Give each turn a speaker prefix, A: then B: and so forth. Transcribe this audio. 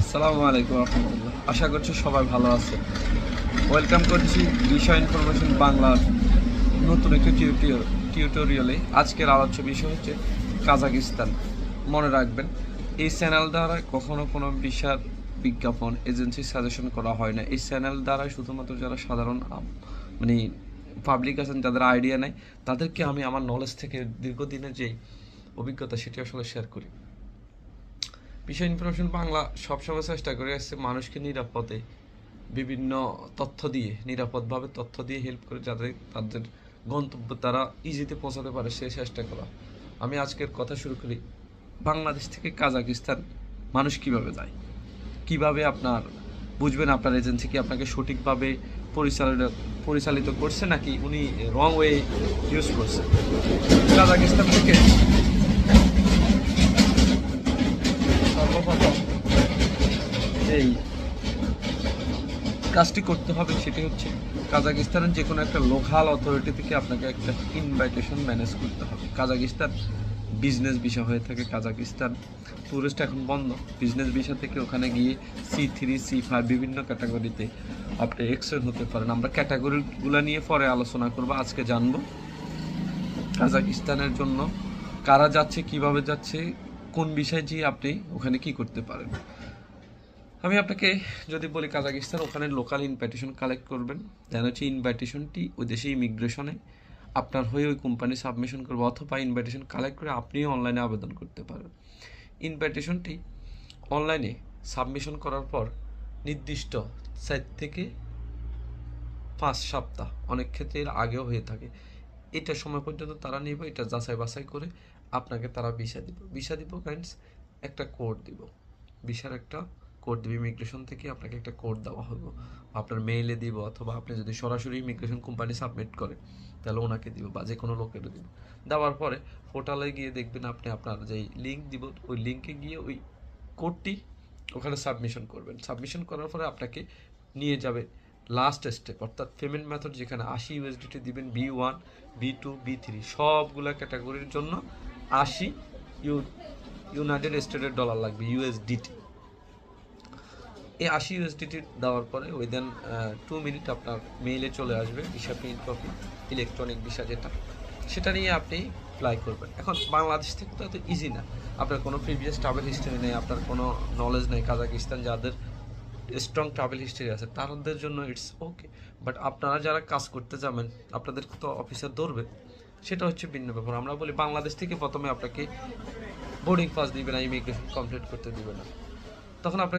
A: আসসালামু আলাইকুম রহমতুল্লাহ। আশা করছি সবাই ভালো আছে। ওয়েলকাম করছি বিষয় ইনফরমেশন বাংলার নতুন একটি টিউটোরিয়ালে। আজকের আলোচ্য বিষয় হচ্ছে কাজাকিস্তান। মনে রাখবেন, এই চ্যানেল দ্বারা কখনো কোনো বিষয়ের বিজ্ঞাপন এজেন্সি সাজেশন করা হয় না। এই চ্যানেল দ্বারা শুধুমাত্র যারা সাধারণ মানে পাবলিক আছেন, যাদের আইডিয়া নেই, তাদেরকে আমি আমার নলেজ থেকে দীর্ঘদিনের যে অভিজ্ঞতা সেটি আসলে শেয়ার করি। বিষয় ইনফরমেশন বাংলা সবসময় চেষ্টা করে আসছে মানুষকে নিরাপদে বিভিন্ন তথ্য দিয়ে, নিরাপদভাবে তথ্য দিয়ে হেল্প করে, যাতে তাদের গন্তব্য তারা ইজিতে পৌঁছাতে পারে সেই চেষ্টা করা। আমি আজকের কথা শুরু করি। বাংলাদেশ থেকে কাজাকিস্তান মানুষ কিভাবে যায়, কিভাবে আপনার বুঝবেন আপনার এজেন্সি কি আপনাকে সঠিকভাবে পরিচালিত করছে নাকি উনি রং ওয়ে ইউজ করছে। কাজাকিস্তান থেকে সর্বপ্রথম এই কাজটি করতে হবে সেটি হচ্ছে কাজাকিস্তানের যে কোনো একটা লোকাল অথরিটি থেকে আপনাকে একটা ইনভাইটেশন ম্যানেজ করতে হবে। কাজাকিস্তান বিজনেস ভিসা হয়ে থাকে। কাজাকিস্তান ট্যুরিস্ট এখন বন্ধ। বিজনেস ভিসা থেকে ওখানে গিয়ে C3 C5 বিভিন্ন ক্যাটাগরিতে আপনি এক্সচেঞ্জ হতে পারেন। আমরা ক্যাটাগরিগুলো নিয়ে পরে আলোচনা করব। আজকে জানবো কাজাকিস্তানের জন্য কারা যাচ্ছে, কিভাবে যাচ্ছে, কোন বিষয়ে যে আপনি ওখানে কি করতে পারেন। আমি আপনাকে যদি বলি, কাজাকিস্তান ওখানে লোকাল ইনভাইটেশন কালেক্ট করবেন। দেন হচ্ছে ইনভাইটেশনটি ওই দেশে ইমিগ্রেশনে আপনার হয়ে ওই কোম্পানি সাবমিশন করবে, অথবা ইনভাইটেশন কালেক্ট করে আপনিও অনলাইনে আবেদন করতে পারবেন। ইনভাইটেশনটি অনলাইনে সাবমিশন করার পর নির্দিষ্ট 4 থেকে 5 সপ্তাহ, অনেক ক্ষেত্রে এর আগেও হয়ে থাকে, এটা সময় পর্যন্ত তারা নিব। এটা যাচাই বাছাই করে আপনাকে তারা ভিসা দিব গাইডস, একটা কোড দিব, ভিসার একটা কোড দিব। ইমিগ্রেশন থেকে আপনাকে একটা কোড দেওয়া হবে, আপনার মেইলে দিব, অথবা আপনি যদি সরাসরি ইমিগ্রেশন কোম্পানি সাবমিট করে তাহলে ওনাকে দিব, বা যে কোনো লোকেরও দিব। দেওয়ার পরে পোর্টালে গিয়ে দেখবেন আপনি আপনার যেই লিঙ্ক দিব, ওই লিঙ্কে গিয়ে ওই কোডটি ওখানে সাবমিশন করবেন। সাবমিশন করার পরে আপনাকে নিয়ে যাবে লাস্ট স্টেপ, অর্থাৎ পেমেন্ট মেথড, যেখানে 80 USDT দিবেন। B1 B2 B3 সবগুলা ক্যাটাগরির জন্য 80 ইউনাইটেড স্টেটের ডলার লাগবে, USDT। এই 80 USDT দেওয়ার পরে উইদিন 2 মিনিট আপনার মেইলে চলে আসবে visa print copy, electronic visa যেটা, সেটা নিয়ে আপনি অ্যাপ্লাই করবেন। এখন বাংলাদেশ থেকে তো এত ইজি না, আপনার কোনো প্রিভিয়াস ট্রাভেল হিস্ট্রি নেই, আপনার কোনো নলেজ নেই। কাজাকিস্তান যাদের স্ট্রং ট্রাভেল হিস্ট্রি আছে তাদের জন্য ইটস ওকে, বাট আপনারা যারা কাজ করতে যাবেন আপনাদের তো অফিসার ধরবে, সেটা হচ্ছে ভিন্ন ব্যাপার। আমরা বলি বাংলাদেশ থেকে প্রথমে আপনাকে বোর্ডিং পাস দিবে না, ইমিগ্রেশন কমপ্লিট করতে দিবে না, তখন আপনাকে